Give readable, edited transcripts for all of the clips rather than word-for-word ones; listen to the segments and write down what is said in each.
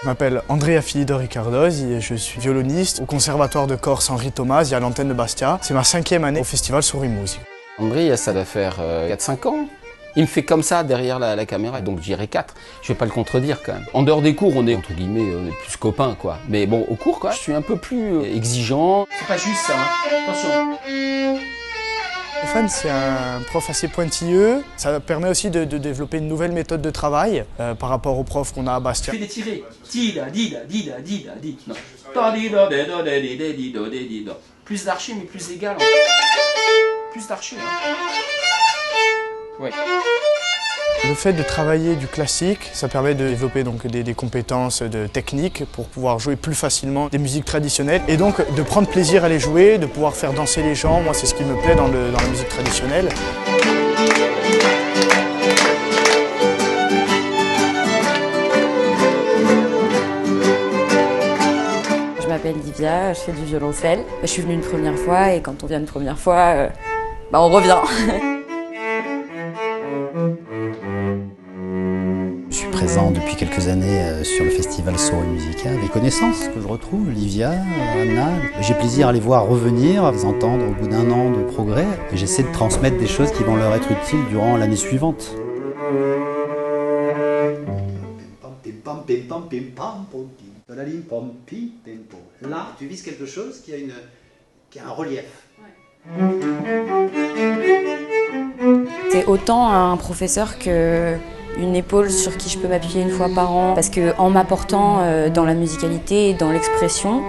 Je m'appelle Andrea Filidor Ricardoz et je suis violoniste au Conservatoire de Corse Henri Thomas et à l'antenne de Bastia. C'est ma 5e année au festival Sourire Musique. Andrea, ça doit faire 4-5 ans. Il me fait comme ça derrière la caméra, donc je dirais 4. Je vais pas le contredire quand même. En dehors des cours, on est entre guillemets plus copains quoi. Mais bon, au cours quoi, je suis un peu plus exigeant. C'est pas juste ça, hein. Attention. Stéphane, c'est un prof assez pointilleux. Ça permet aussi de développer une nouvelle méthode de travail par rapport aux profs qu'on a à Bastia. Je fais des tirés. Dida. Non. Plus d'archi mais plus égal. Plus d'archi. Hein. Ouais. Le fait de travailler du classique, ça permet de développer donc des compétences techniques pour pouvoir jouer plus facilement des musiques traditionnelles et donc de prendre plaisir à les jouer, de pouvoir faire danser les gens. Moi, c'est ce qui me plaît dans la musique traditionnelle. Je m'appelle Livia, je fais du violoncelle. Je suis venue une première fois et quand on vient une première fois, on revient. Je suis présent depuis quelques années sur le festival Sourire Musica. Des connaissances que je retrouve, Livia, Anna. J'ai plaisir à les voir revenir, à les entendre au bout d'1 an de progrès. Et j'essaie de transmettre des choses qui vont leur être utiles durant l'année suivante. Là, tu vises quelque chose qui a un relief. C'est autant un professeur qu'une épaule sur qui je peux m'appuyer une fois par an. Parce qu'en m'apportant dans la musicalité et dans l'expression,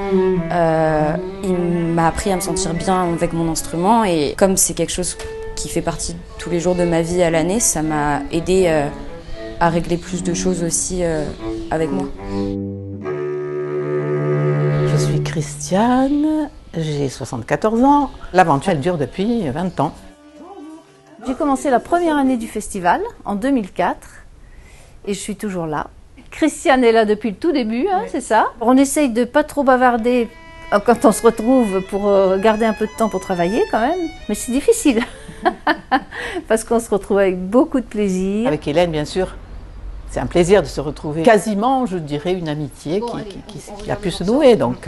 il m'a appris à me sentir bien avec mon instrument. Et comme c'est quelque chose qui fait partie de tous les jours de ma vie à l'année, ça m'a aidé à régler plus de choses aussi avec moi. Je suis Christiane, j'ai 74 ans. L'aventure elle dure depuis 20 ans. J'ai commencé la première année du festival en 2004 et je suis toujours là. Christiane est là depuis le tout début, hein, c'est ça. On essaye de pas trop bavarder quand on se retrouve pour garder un peu de temps pour travailler quand même, mais c'est difficile parce qu'on se retrouve avec beaucoup de plaisir. Avec Hélène, bien sûr, c'est un plaisir de se retrouver. Quasiment, je dirais, une amitié qui a pu se nouer. Donc,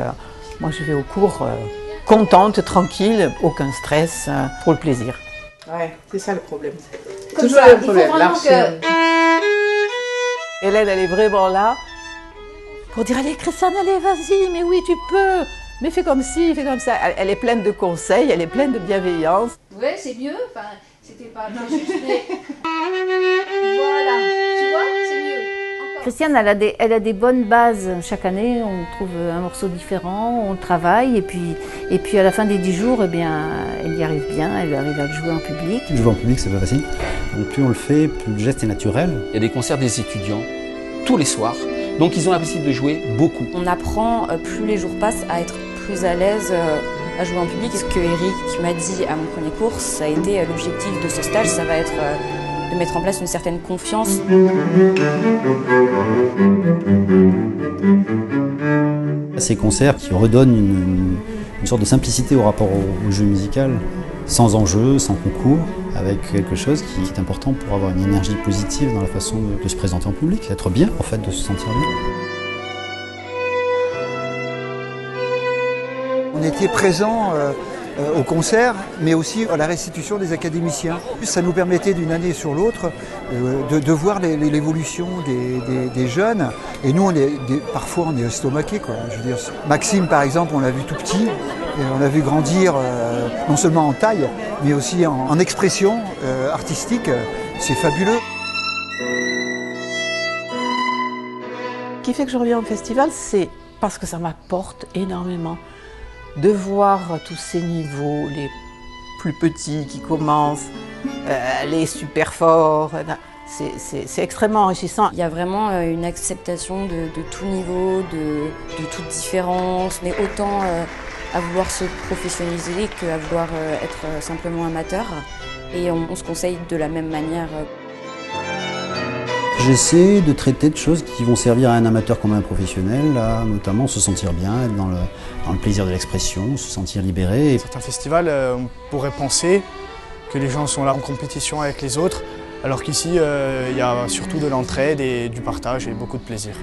moi, je vais au cours contente, tranquille, aucun stress, pour le plaisir. Ouais, c'est ça le problème. Toujours le problème. Hélène, elle est vraiment là pour dire allez Christiane, allez vas-y, mais oui tu peux, mais fais comme ci, fais comme ça. Elle est pleine de conseils, elle est pleine de bienveillance. Ouais, c'est mieux. Enfin, c'était pas très juste, mais voilà, tu vois, c'est mieux. Christiane, elle a des bonnes bases. Chaque année, on trouve un morceau différent, on le travaille, et puis à la fin des 10 jours, eh bien, elle y arrive bien, elle arrive à le jouer en public. Jouer en public, c'est pas facile. Donc plus on le fait, plus le geste est naturel. Il y a des concerts des étudiants tous les soirs, donc ils ont la possibilité de jouer beaucoup. On apprend, plus les jours passent, à être plus à l'aise à jouer en public. Ce que Eric m'a dit à mon premier cours, ça a été l'objectif de ce stage, ça va être de mettre en place une certaine confiance. Ces concerts qui redonnent une sorte de simplicité au rapport au jeu musical, sans enjeu, sans concours, avec quelque chose qui est important pour avoir une énergie positive dans la façon de se présenter en public, d'être bien, en fait, de se sentir bien. On était présents au concert, mais aussi à la restitution des académiciens. Ça nous permettait d'une année sur l'autre de voir l'évolution des jeunes. Et nous, parfois, on est estomaqués, quoi. Je veux dire, Maxime, par exemple, on l'a vu tout petit. Et on l'a vu grandir non seulement en taille, mais aussi en expression artistique. C'est fabuleux. Ce qui fait que je reviens au festival, c'est parce que ça m'apporte énormément. De voir tous ces niveaux, les plus petits qui commencent, les super forts, c'est extrêmement enrichissant. Il y a vraiment une acceptation de tout niveau, de toute différence, mais autant à vouloir se professionnaliser qu'à vouloir être simplement amateur. Et on se conseille de la même manière. J'essaie de traiter de choses qui vont servir à un amateur comme à un professionnel, là, notamment se sentir bien, être dans le plaisir de l'expression, se sentir libéré. Certains festivals, on pourrait penser que les gens sont là en compétition avec les autres, alors qu'ici, il y a surtout de l'entraide et du partage et beaucoup de plaisir.